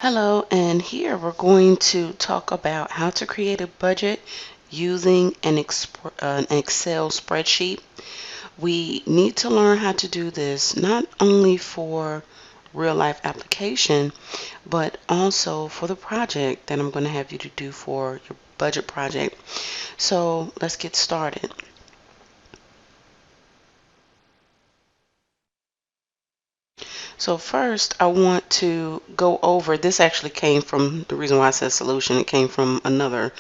Hello, and here we're going to talk about how to create a budget using an Excel spreadsheet. We need to learn how to do this not only for real life application, but also for the project that I'm going to have you to do for your budget project. So let's get started. So first, I want to go over, this actually came from, the reason why I said solution, it came from another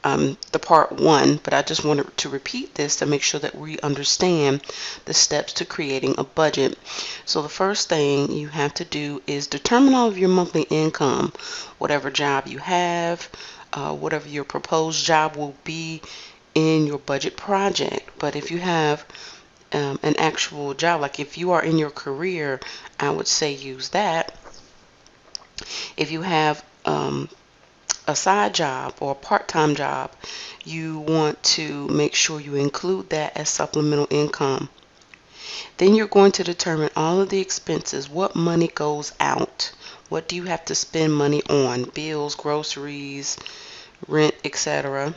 the part one, but I just wanted to repeat this to make sure that we understand the steps to creating a budget. So the first thing you have to do is determine all of your monthly income, whatever job you have, whatever your proposed job will be in your budget project. But if you have an actual job, like if you are in your career, I would say use that. If you have a side job or a part-time job, you want to make sure you include that as supplemental income. Then you're going to determine all of the expenses, what money goes out, what do you have to spend money on, bills, groceries, rent, etc.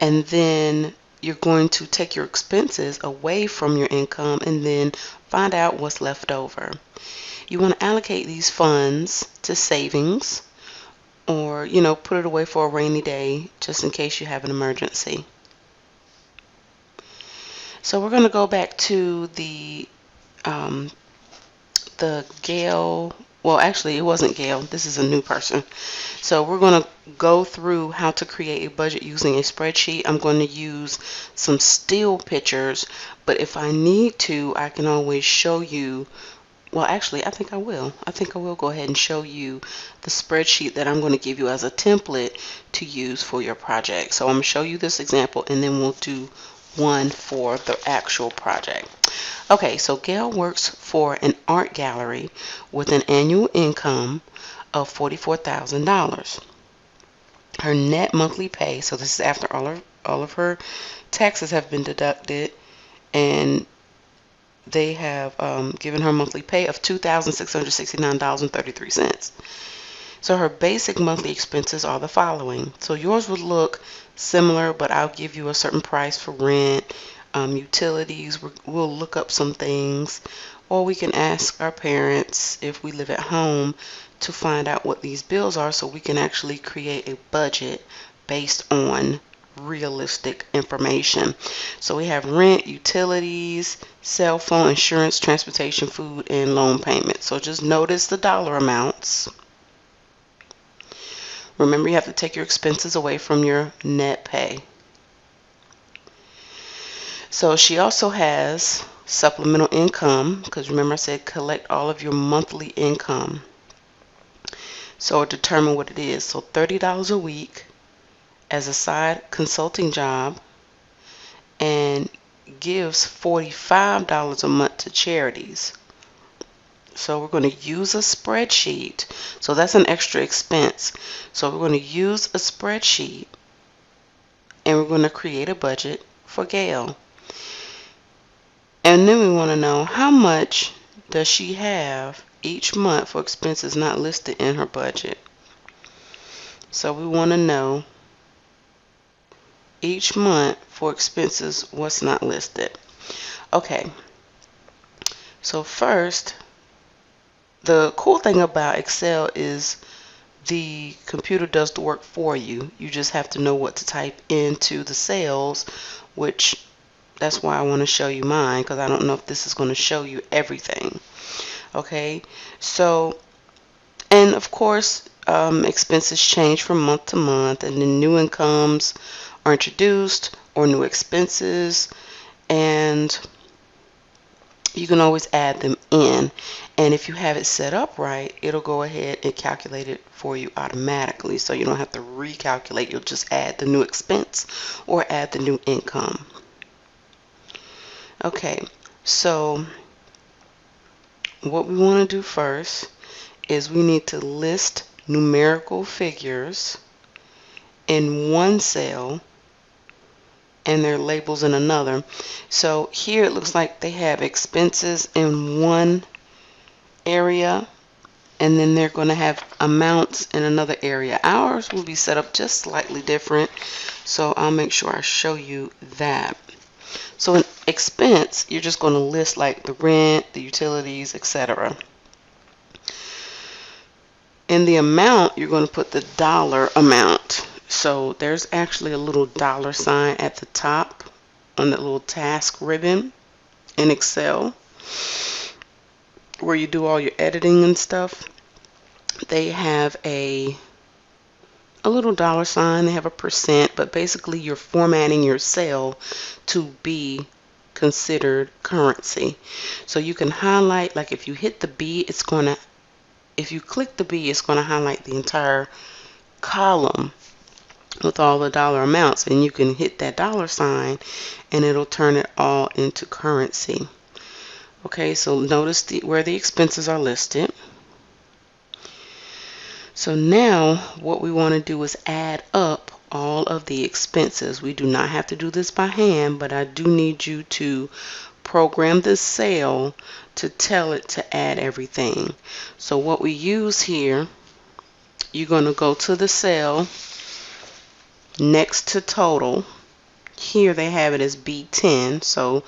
And then you're going to take your expenses away from your income and then find out what's left over. You want to allocate these funds to savings, or put it away for a rainy day just in case you have an emergency. So we're going to go back to um, the Gail. Well, actually, it wasn't Gail. This is a new person. So we're going to go through how to create a budget using a spreadsheet. I'm going to use some still pictures, but if I need to, I can always show you. Well, actually, I think I will. I think I will go ahead and show you the spreadsheet that I'm going to give you as a template to use for your project. So I'm going to show you this example, and then we'll do one for the actual project. Okay, so Gail works for an art gallery with an annual income of $44,000. Her net monthly pay, so this is after all of her taxes have been deducted, and they have given her monthly pay of $2,669.33. So her basic monthly expenses are the following. So yours would look similar, but I'll give you a certain price for rent, utilities. We'll look up some things, or we can ask our parents if we live at home to find out what these bills are so we can actually create a budget based on realistic information. So we have rent, utilities, cell phone, insurance, transportation, food, and loan payments. So just notice the dollar amounts. Remember, you have to take your expenses away from your net pay. So she also has supplemental income, because remember I said collect all of your monthly income. So determine what it is. So $30 a week as a side consulting job, and gives $45 a month to charities. So we're going to use a spreadsheet. So that's an extra expense. So we're going to use a spreadsheet, and we're going to create a budget for Gail. And then we want to know how much does she have each month for expenses not listed in her budget. So we want to know each month for expenses what's not listed. Okay, so first, the cool thing about Excel is the computer does the work for you. You just have to know what to type into the cells, which that's why I want to show you mine, because I don't know if this is going to show you everything. Okay, so, and of course, expenses change from month to month, and then new incomes are introduced or new expenses, and you can always add them in. And if you have it set up right, it'll go ahead and calculate it for you automatically, so you don't have to recalculate. You'll just add the new expense or add the new income. Okay, so what we want to do first is we need to list numerical figures in one cell and their labels in another. So here it looks like they have expenses in one area and then they're going to have amounts in another area. Ours will be set up just slightly different, so I'll make sure I show you that. So in expense, you're just going to list like the rent, the utilities, etc. In the amount, you're going to put the dollar amount. So there's actually a little dollar sign at the top on that little task ribbon in Excel where you do all your editing and stuff. They have a little dollar sign, they have a percent, but basically you're formatting your cell to be considered currency. So you can highlight, like if you hit the B, it's going to, if you click the B, it's going to highlight the entire column with all the dollar amounts, and you can hit that dollar sign and it'll turn it all into currency. Okay, so notice where the expenses are listed. So now what we want to do is add up all of the expenses. We do not have to do this by hand, but I do need you to program this cell to tell it to add everything. So what we use here, you're going to go to the cell next to total. Here they have it as B10, so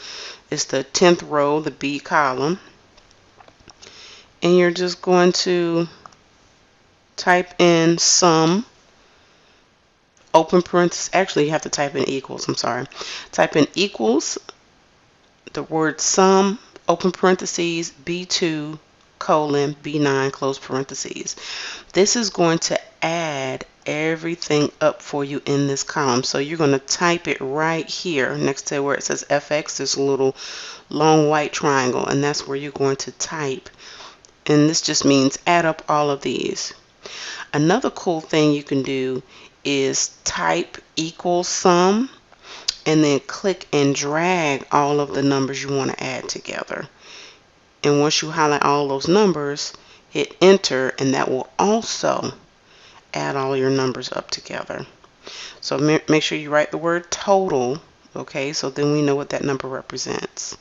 it's the 10th row, the B column. And you're just going to type in sum, open parentheses, actually you have to type in equals, I'm sorry. Type in equals, the word sum, open parentheses, B2, colon, B9, close parentheses. This is going to add everything up for you in this column. So you're going to type it right here next to where it says FX, this little long white triangle, and that's where you're going to type. And this just means add up all of these. Another cool thing you can do is type equals sum and then click and drag all of the numbers you want to add together. And once you highlight all those numbers, hit enter, and that will also add all your numbers up together. So make sure you write the word total, okay, so then we know what that number represents.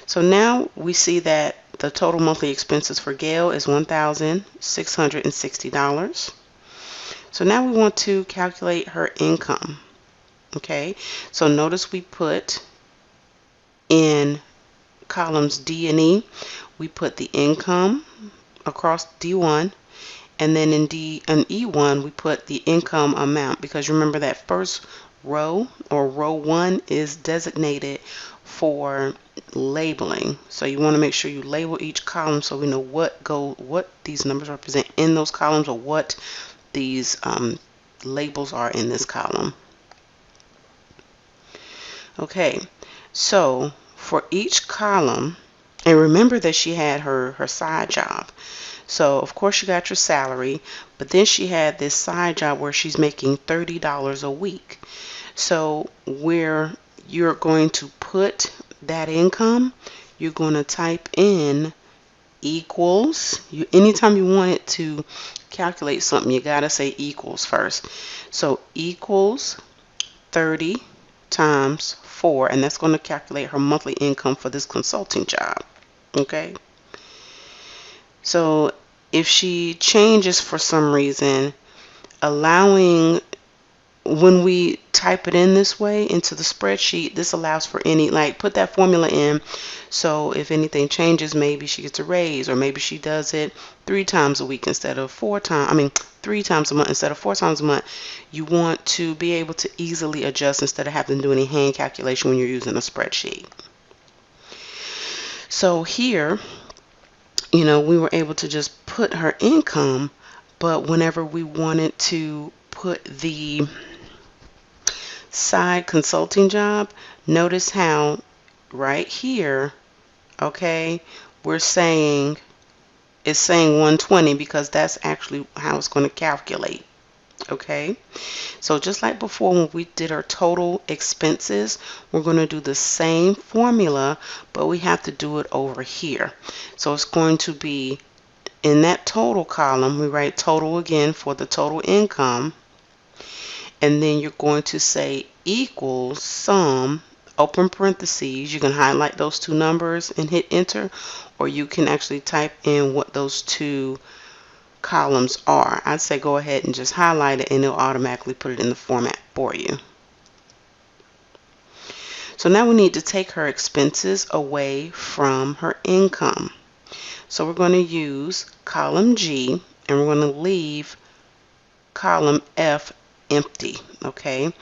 So now we see that the total monthly expenses for Gail is $1,660. So now we want to calculate her income. Okay, so notice we put in columns D and E, we put the income across D1, and then in D and E1 we put the income amount, because remember that first row, or row 1, is designated for labeling. So you want to make sure you label each column so we know what these numbers represent in those columns, or what these labels are in this column. Okay, so for each column, and remember that she had her side job. So of course you got your salary, but then she had this side job where she's making $30 a week. So where you're going to put that income, you're going to type in equals. Anytime you want it to calculate something, you got to say equals first. So equals 30 times 4, and that's going to calculate her monthly income for this consulting job. Okay, so if she changes for some reason, when we type it in this way into the spreadsheet, this allows for any, like, put that formula in, so if anything changes, maybe she gets a raise, or maybe she does it 3 times a week instead of 3 times a month instead of 4 times a month. You want to be able to easily adjust instead of having to do any hand calculation when you're using a spreadsheet. So here, we were able to just put her income, but whenever we wanted to put the side consulting job, notice how right here, okay, it's saying 120, because that's actually how it's going to calculate. Okay, so just like before when we did our total expenses, we're going to do the same formula, but we have to do it over here. So it's going to be in that total column, we write total again for the total income, and then you're going to say equals sum, open parentheses. You can highlight those two numbers and hit enter, or you can actually type in what those two columns are. I'd say go ahead and just highlight it and it'll automatically put it in the format for you. So now we need to take her expenses away from her income. So we're going to use column G and we're going to leave column F empty. Okay,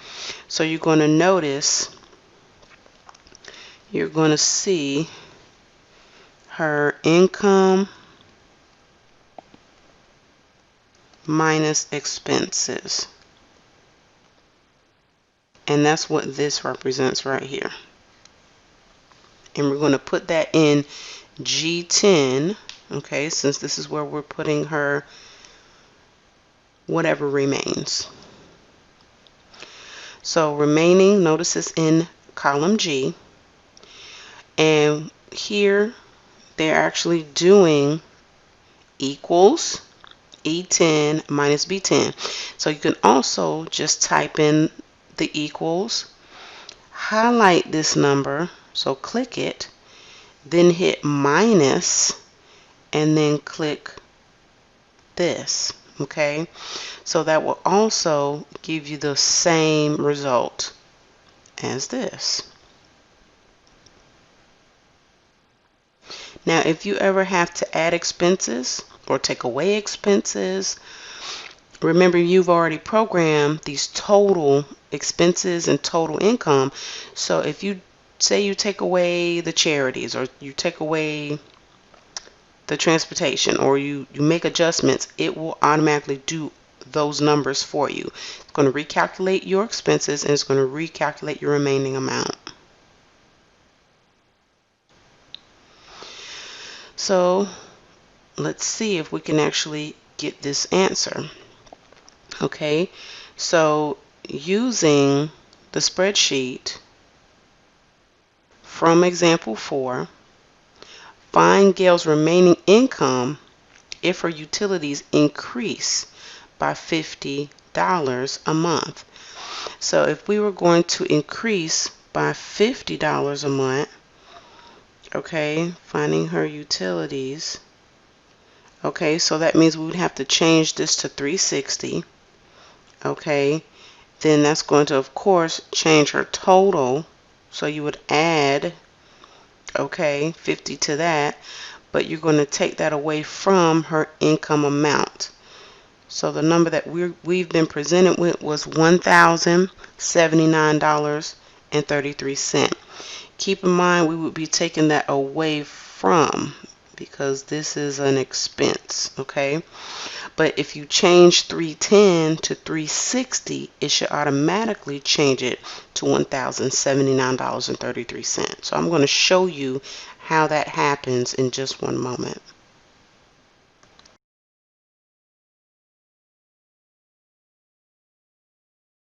so you're going to notice, you're going to see her income minus expenses. And that's what this represents right here. And we're going to put that in G10, okay, since this is where we're putting her whatever remains. So remaining, notice it's in column G. And here they're actually doing equals E10 minus B10. So you can also just type in the equals, highlight this number, so click it, then hit minus, and then click this. Okay, so that will also give you the same result as this. Now if you ever have to add expenses or take away expenses, remember you've already programmed these total expenses and total income. So if you say you take away the charities, or you take away the transportation, or you make adjustments, it will automatically do those numbers for you. It's going to recalculate your expenses and it's going to recalculate your remaining amount. So let's see if we can actually get this answer. Okay, so using the spreadsheet from example 4, find Gail's remaining income if her utilities increase by $50 a month. So if we were going to increase by $50 a month, okay, finding her utilities, okay, so that means we would have to change this to $360. Okay, then that's going to of course change her total, so you would add, okay, 50 to that, but you're going to take that away from her income amount. So the number that we've been presented with was $1,079.33. Keep in mind we would be taking that away from, because this is an expense. Okay, but if you change 310 to 360, it should automatically change it to $1,079.33. So I'm going to show you how that happens in just one moment.